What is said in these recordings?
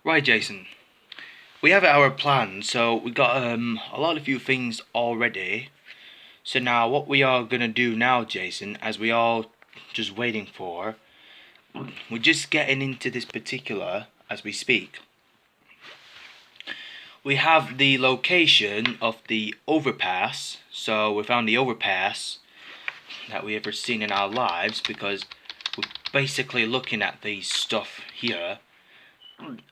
Right, Jason. We have our plan, so we got a few things already. So now what we are gonna do now, Jason, as we all just waiting for, we're just getting into this particular as we speak. We have the location of the overpass. So we found the overpass that we ever seen in our lives because we're basically looking at these stuff here.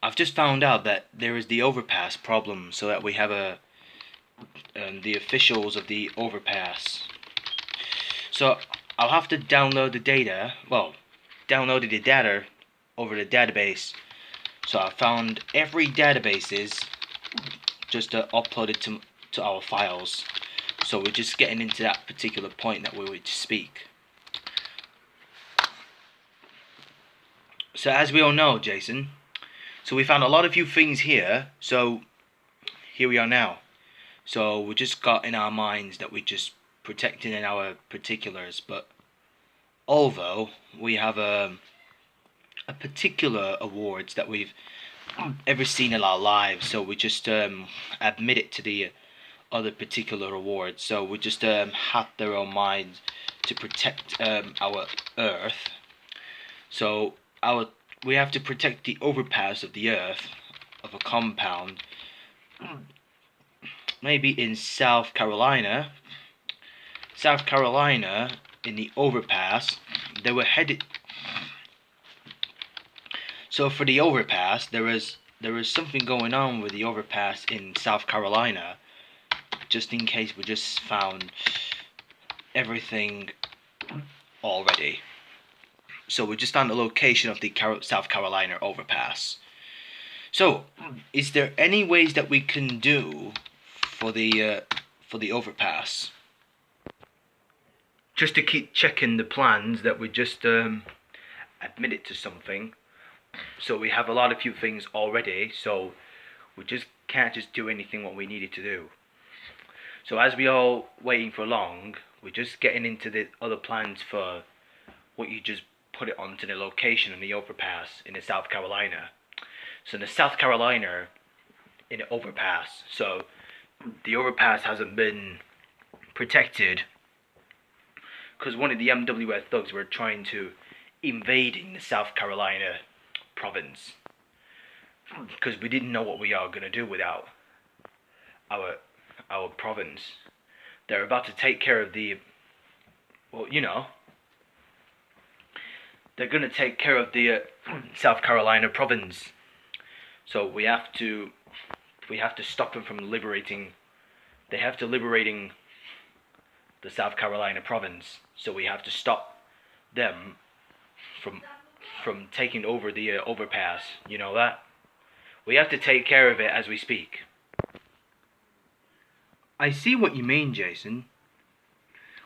I've just found out that there is the overpass problem, so that we have the officials of the overpass. So I'll have to download the data. Well, downloaded the data over the database. So I found every databases just uploaded to our files. So we're just getting into that particular point that we would speak. So as we all know, Jason, so we found a lot of few things here. So here we are now. So we just got in our minds that we just protecting in our particulars, but although we have a particular awards that we've ever seen in our lives, so we just admit it to the other particular awards. So we just had their own minds to protect our Earth. So we have to protect the overpass of the Earth of a compound. Maybe in South Carolina. South Carolina, in the overpass, they were headed. So for the overpass, there is something going on with the overpass in South Carolina. Just in case we just found everything already. So we just found the location of the South Carolina overpass. So, is there any ways that we can do for the overpass? Just to keep checking the plans that we just admitted to something. So we have a lot of few things already. So we just can't just do anything what we needed to do. So as we all waiting for long, we're just getting into the other plans for what you just put it onto the location in the overpass in the South Carolina. So in the South Carolina, in the overpass, so the overpass hasn't been protected because one of the MWF thugs were trying to invading the South Carolina province because we didn't know what we are gonna do without our province. They're about to take care of the, well, they're gonna take care of the South Carolina province. So we have to stop them from liberating. They have to liberating the South Carolina province. So we have to stop them from taking over the overpass. You know that? We have to take care of it as we speak. I see what you mean, Jason.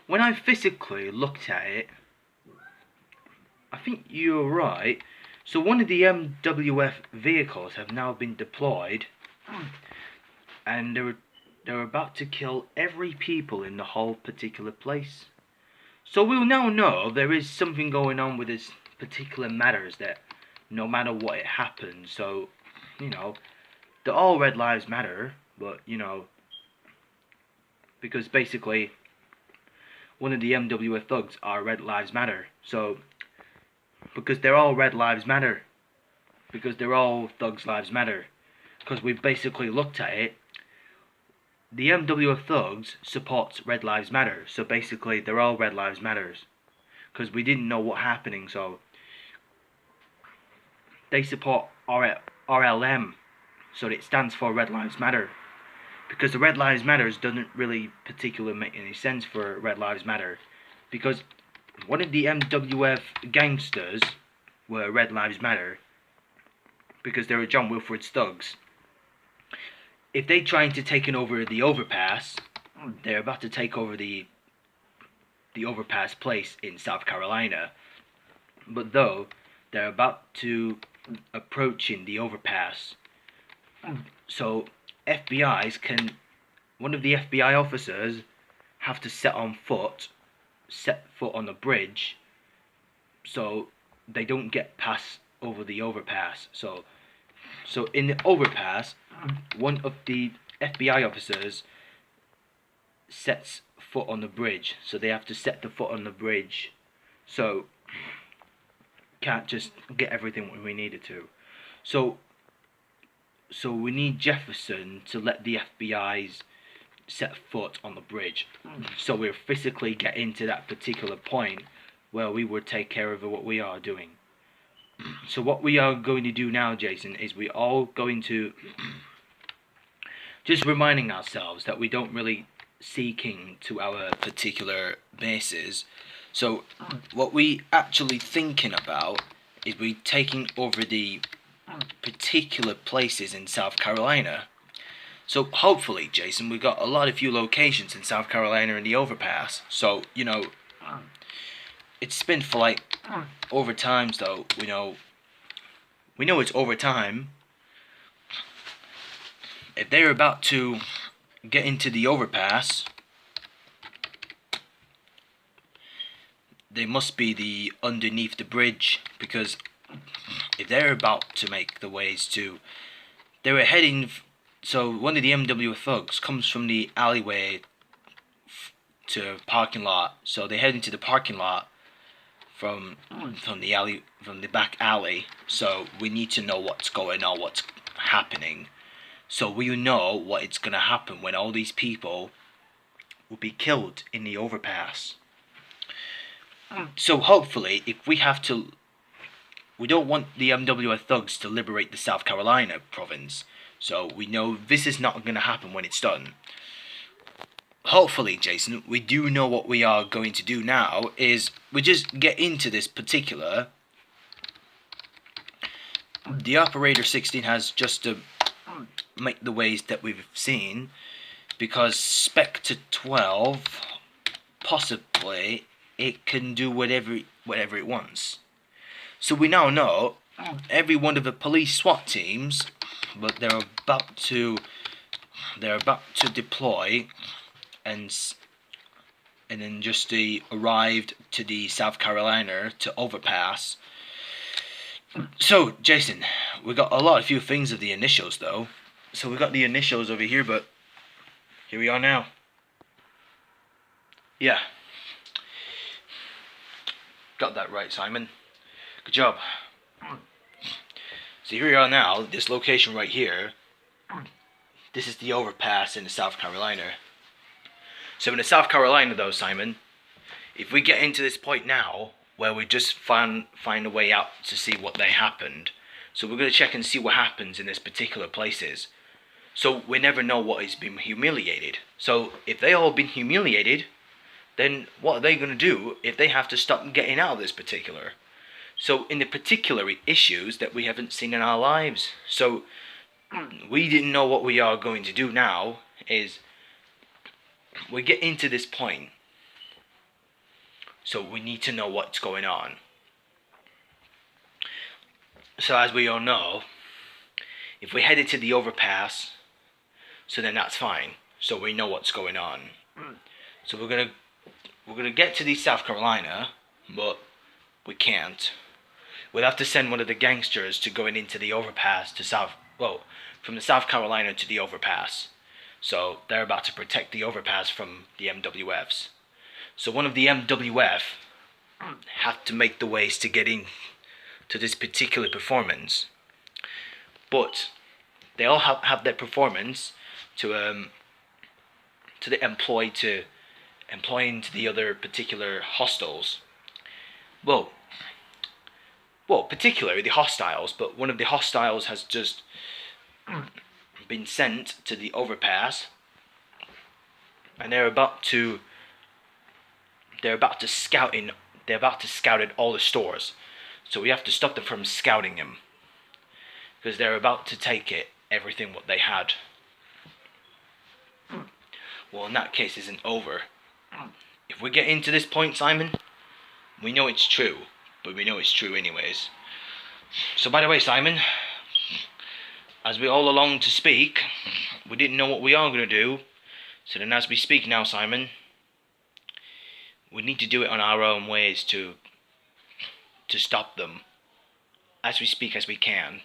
When I physically looked at it, I think you're right. So one of the MWF vehicles have now been deployed, and they're about to kill every people in the whole particular place. So we'll now know there is something going on with this particular matters that no matter what it happens. So they're all Red Lives Matter, but because basically one of the MWF thugs are Red Lives Matter. So because they're all Red Lives Matter. Because they're all Thugs Lives Matter. Because we've basically looked at it. The MWF Thugs supports Red Lives Matter. So basically they're all Red Lives Matters. Because we didn't know what happening. So they support RLM. So it stands for Red Lives Matter. Because the Red Lives Matters doesn't really particularly make any sense for Red Lives Matter. Because one of the MWF gangsters were Red Lives Matter because they were John Wilfred's thugs. If they trying to take over the overpass, they're about to take over the overpass place in South Carolina. But though they're about to approaching the overpass, so one of the FBI officers have to set foot on the bridge so they don't get past over the overpass. So So in the overpass, one of the FBI officers sets foot on the bridge. So they have to set the foot on the bridge. So can't just get everything we needed to. So we need Jefferson to let the FBI's set foot on the bridge. So we're physically getting to that particular point where we would take care of what we are doing. So what we are going to do now, Jason, is we all going to just reminding ourselves that we don't really seeking to our particular bases. So what we actually thinking about is we taking over the particular places in South Carolina. So hopefully, Jason, we got a lot of few locations in South Carolina in the overpass. So, you know, it's been for like over times though, we know it's over time. If they're about to get into the overpass, they must be the underneath the bridge, because if they're about to make the ways to, they were heading. So one of the MW thugs comes from the alleyway to parking lot. So they head into the parking lot from the back alley. So we need to know what's going on, what's happening. So we know what is gonna happen when all these people will be killed in the overpass. So hopefully, if we have to, we don't want the MWF thugs to liberate the South Carolina province. So we know this is not going to happen when it's done. Hopefully, Jason, we do know what we are going to do now is we just get into this particular. The Operator 16 has just to make the ways that we've seen, because Spectre 12 possibly it can do whatever it wants. So we now know every one of the police SWAT teams, but they're about to deploy, and then just they arrived to the South Carolina to Overpass. So Jason, we got a few things of the initials though. So we got the initials over here, but here we are now. Yeah. Got that right, Simon. Good job. So here we are now, this location right here. This is the overpass in the South Carolina. So in the South Carolina though, Simon, if we get into this point now, where we just find a way out to see what they happened. So we're going to check and see what happens in this particular places. So we never know what is being humiliated. So if they all been humiliated, then what are they going to do if they have to stop getting out of this particular? So in the particular issues that we haven't seen in our lives. So we didn't know what we are going to do now is we get into this point. So we need to know what's going on. So as we all know, if we headed to the overpass, so then that's fine. So we know what's going on. So we're gonna get to the South Carolina, but we can't. We'll have to send one of the gangsters to going into the overpass to from the South Carolina to the overpass. So they're about to protect the overpass from the MWFs. So one of the MWF had to make the ways to get in to this particular performance. But they all have their performance to employ into the other particular hostiles. Well, particularly the hostiles, but one of the hostiles has just been sent to the overpass, and they're about to scout at all the stores. So we have to stop them from scouting him, because they're about to take everything what they had. Well, in that case, isn't over. If we get into this point, Simon, we know it's true, but we know it's true anyways. So by the way, Simon, as we all along to speak, we didn't know what we are going to do. So then as we speak now, Simon, we need to do it on our own ways to stop them. As we speak, as we can.